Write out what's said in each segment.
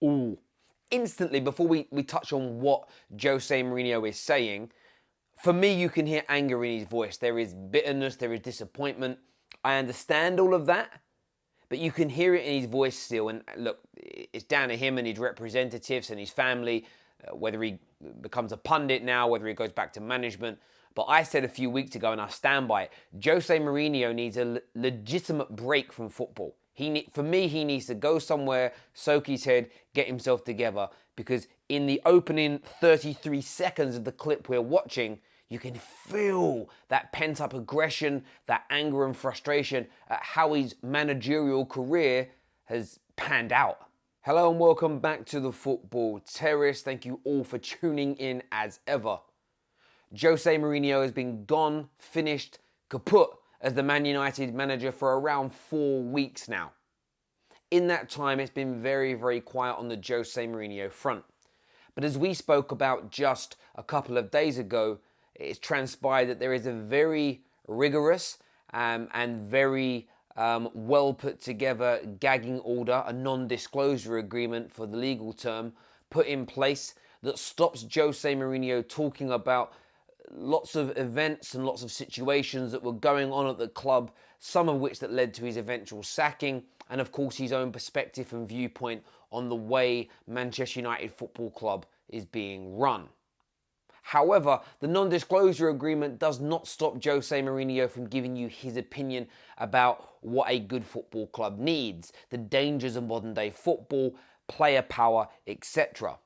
Ooh. Instantly, before we touch on what Jose Mourinho is saying, for me, you can hear anger in his voice. There is bitterness, there is disappointment. I understand all of that, but you can hear it in his voice still. And look, it's down to him and his representatives and his family, whether he becomes a pundit now, whether he goes back to management. But I said a few weeks ago, and I stand by it, Jose Mourinho needs a legitimate break from football. For me, he needs to go somewhere, soak his head, get himself together, because in the opening 33 seconds of the clip we're watching, you can feel that pent-up aggression, that anger and frustration at how his managerial career has panned out. Hello and welcome back to the Football Terrace. Thank you all for tuning in as ever. Jose Mourinho has been gone, finished, kaput as the Man United manager for around 4 weeks now. In that time, it's been very, very quiet on the Jose Mourinho front. But as we spoke about just a couple of days ago, it's transpired that there is a very rigorous and very well put together gagging order, a non-disclosure agreement for the legal term, put in place that stops Jose Mourinho talking about lots of events and lots of situations that were going on at the club, some of which that led to his eventual sacking, and of course his own perspective and viewpoint on the way Manchester United Football Club is being run. However, the non-disclosure agreement does not stop Jose Mourinho from giving you his opinion about what a good football club needs, the dangers of modern day football, player power, etc.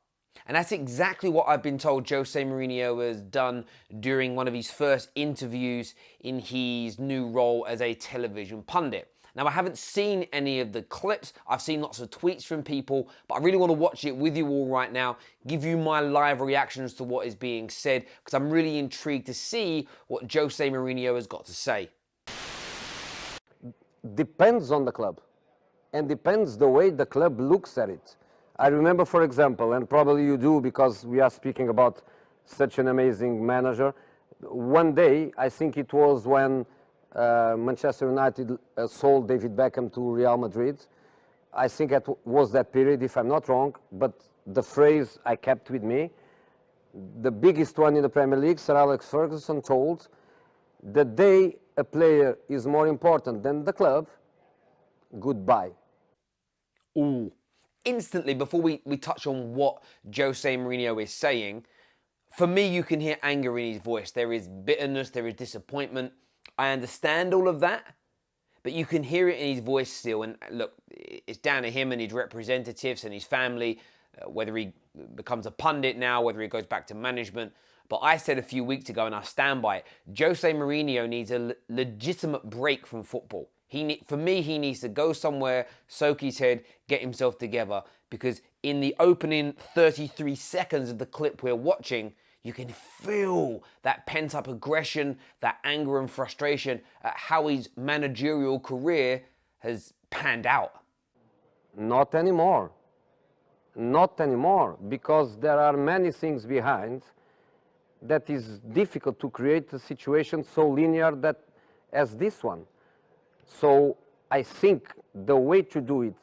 And that's exactly what I've been told Jose Mourinho has done during one of his first interviews in his new role as a television pundit. Now, I haven't seen any of the clips. I've seen lots of tweets from people, but I really want to watch it with you all right now, give you my live reactions to what is being said, because I'm really intrigued to see what Jose Mourinho has got to say. Depends on the club, and depends the way the club looks at it. I remember, for example, and probably you do because we are speaking about such an amazing manager, one day, I think it was when Manchester United sold David Beckham to Real Madrid. I think it was that period, if I'm not wrong, but the phrase I kept with me, the biggest one in the Premier League, Sir Alex Ferguson, told, the day a player is more important than the club, goodbye. Ooh. Instantly, before we touch on what Jose Mourinho is saying, for me, you can hear anger in his voice. There is bitterness, there is disappointment. I understand all of that, but you can hear it in his voice still. And look, it's down to him and his representatives and his family, whether he becomes a pundit now, whether he goes back to management. But I said a few weeks ago, and I stand by it, Jose Mourinho needs a legitimate break from football. For me, he needs to go somewhere, soak his head, get himself together, because in the opening 33 seconds of the clip we're watching, you can feel that pent-up aggression, that anger and frustration at how his managerial career has panned out. Not anymore. Not anymore, because there are many things behind that is difficult to create a situation so linear as this one. So I think the way to do it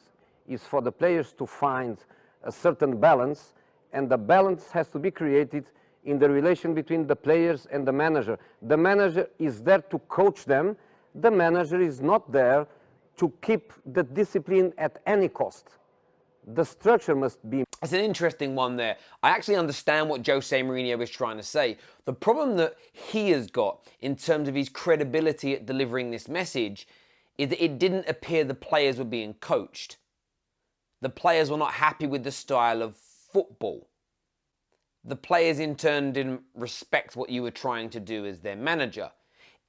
is for the players to find a certain balance, and the balance has to be created in the relation between the players and the manager. The manager is there to coach them. The manager is not there to keep the discipline at any cost. The structure must be... It's an interesting one there. I actually understand what Jose Mourinho is trying to say. The problem that he has got in terms of his credibility at delivering this message is that it didn't appear the players were being coached. The players were not happy with the style of football. The players in turn didn't respect what you were trying to do as their manager.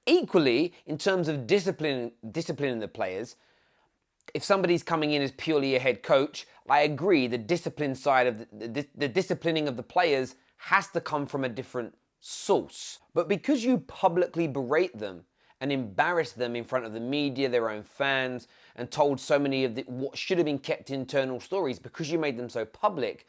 Equally, in terms of disciplining the players, if somebody's coming in as purely a head coach, I agree the discipline side of the disciplining of the players has to come from a different source. But because you publicly berate them and embarrass them in front of the media, their own fans, and told so many of what should have been kept internal stories, because you made them so public,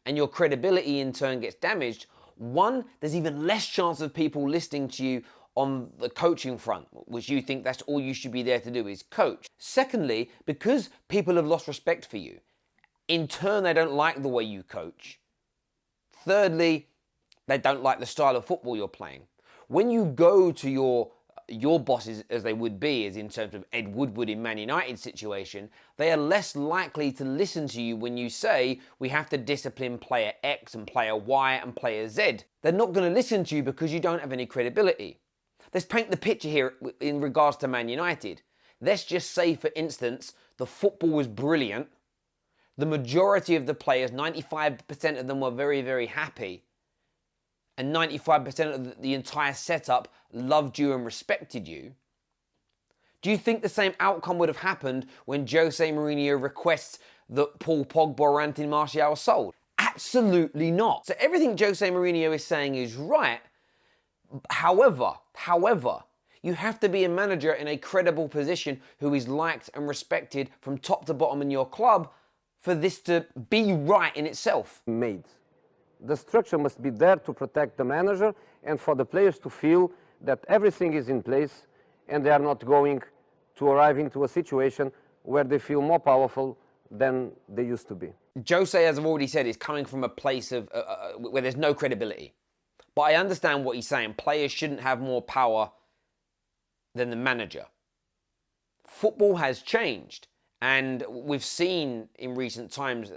and your credibility in turn gets damaged, one, there's even less chance of people listening to you on the coaching front, which you think that's all you should be there to do is coach. Secondly, because people have lost respect for you, In turn, they don't like the way you coach. Thirdly, they don't like the style of football you're playing. When you go to your bosses, as they would be, as in terms of Ed Woodward in Man United's situation, they are less likely to listen to you when you say, we have to discipline player X and player Y and player Z. They're not going to listen to you because you don't have any credibility. Let's paint the picture here in regards to Man United. Let's just say, for instance, the football was brilliant. The majority of the players, 95% of them, were very, very happy. And 95% of the entire setup loved you and respected you. Do you think the same outcome would have happened when Jose Mourinho requests that Paul Pogba or Anthony Martial are sold? Absolutely not. So everything Jose Mourinho is saying is right. However, you have to be a manager in a credible position who is liked and respected from top to bottom in your club for this to be right in itself. The structure must be there to protect the manager and for the players to feel that everything is in place and they are not going to arrive into a situation where they feel more powerful than they used to be. Jose, as I've already said, is coming from a place of where there's no credibility. But I understand what he's saying. Players shouldn't have more power than the manager. Football has changed. And we've seen in recent times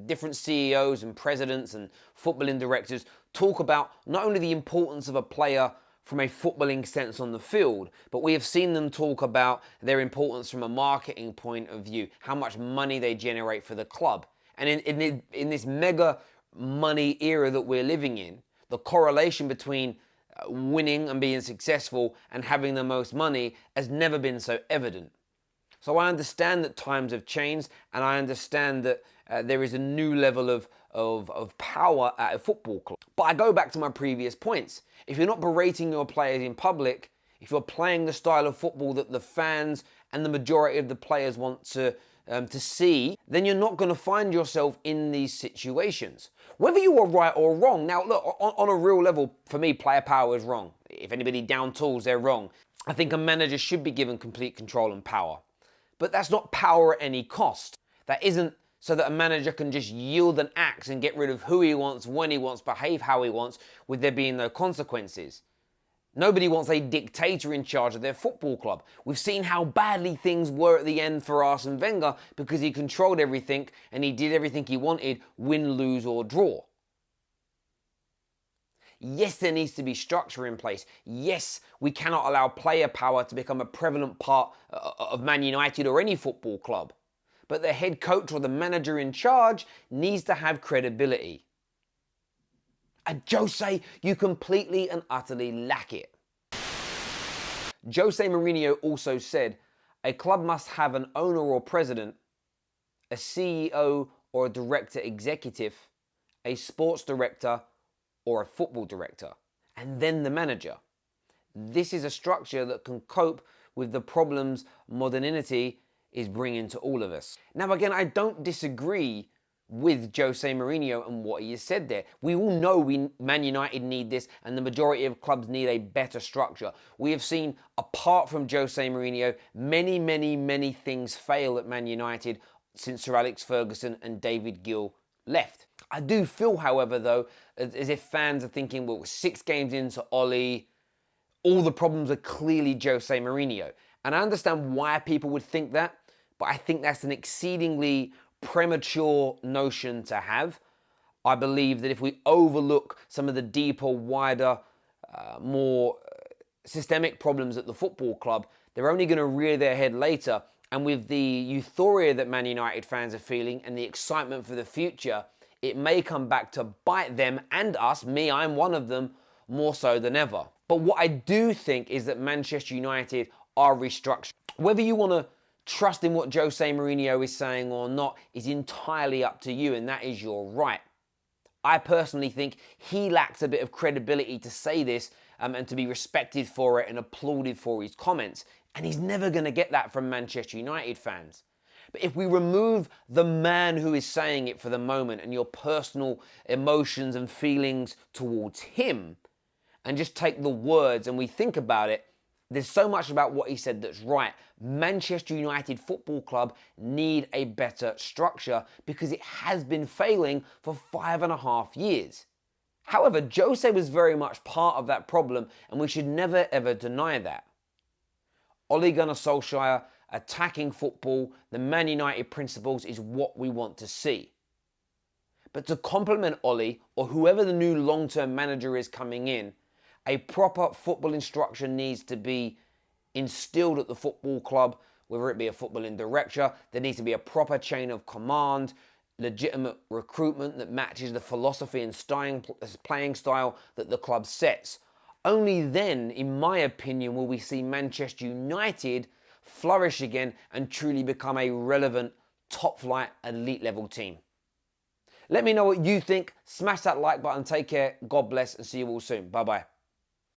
different CEOs and presidents and footballing directors talk about not only the importance of a player from a footballing sense on the field, but we have seen them talk about their importance from a marketing point of view, how much money they generate for the club. And in this mega money era that we're living in, the correlation between winning and being successful and having the most money has never been so evident. So I understand that times have changed, and I understand that there is a new level of power at a football club. But I go back to my previous points. If you're not berating your players in public, if you're playing the style of football that the fans and the majority of the players want to see, then you're not going to find yourself in these situations. Whether you are right or wrong, now look, on a real level, for me, player power is wrong. If anybody down tools, they're wrong. I think a manager should be given complete control and power. But that's not power at any cost. That isn't so that a manager can just yield an axe and get rid of who he wants, when he wants, behave how he wants, with there being no consequences. Nobody wants a dictator in charge of their football club. We've seen how badly things were at the end for Arsene Wenger because he controlled everything and he did everything he wanted, win, lose or draw. Yes, there needs to be structure in place. Yes, we cannot allow player power to become a prevalent part of Man United or any football club. But the head coach or the manager in charge needs to have credibility. And Jose, you completely and utterly lack it. Jose Mourinho also said, a club must have an owner or president, a CEO or a director executive, a sports director, or a football director, and then the manager. This is a structure that can cope with the problems modernity is bringing to all of us. Now again, I don't disagree with Jose Mourinho and what he has said there. We all know Man United need this and the majority of clubs need a better structure. We have seen, apart from Jose Mourinho, many things fail at Man United since Sir Alex Ferguson and David Gill left. I do feel, however, though, as if fans are thinking, well, 6 games into Oli, all the problems are clearly Jose Mourinho. And I understand why people would think that, but I think that's an exceedingly premature notion to have. I believe that if we overlook some of the deeper, wider, more systemic problems at the football club, they're only going to rear their head later. And with the euphoria that Man United fans are feeling and the excitement for the future, it may come back to bite them and us, me, I'm one of them, more so than ever. But what I do think is that Manchester United are restructured. Whether you want to trust in what Jose Mourinho is saying or not is entirely up to you, and that is your right. I personally think he lacks a bit of credibility to say this and to be respected for it and applauded for his comments. And he's never going to get that from Manchester United fans. But if we remove the man who is saying it for the moment and your personal emotions and feelings towards him, and just take the words and we think about it, There's so much about what he said that's right. Manchester United Football Club need a better structure because it has been failing for 5.5 years. However, Jose was very much part of that problem, and we should never ever deny that. Ole Gunnar Solskjaer attacking football, the Man United principles is what we want to see. But to complement Ole, or whoever the new long-term manager is coming in, a proper football instruction needs to be instilled at the football club, whether it be a footballing director. There needs to be a proper chain of command, legitimate recruitment that matches the philosophy and playing style that the club sets. Only then, in my opinion, will we see Manchester United flourish again and truly become a relevant top-flight, elite-level team. Let me know what you think. Smash that like button. Take care. God bless and see you all soon. Bye-bye.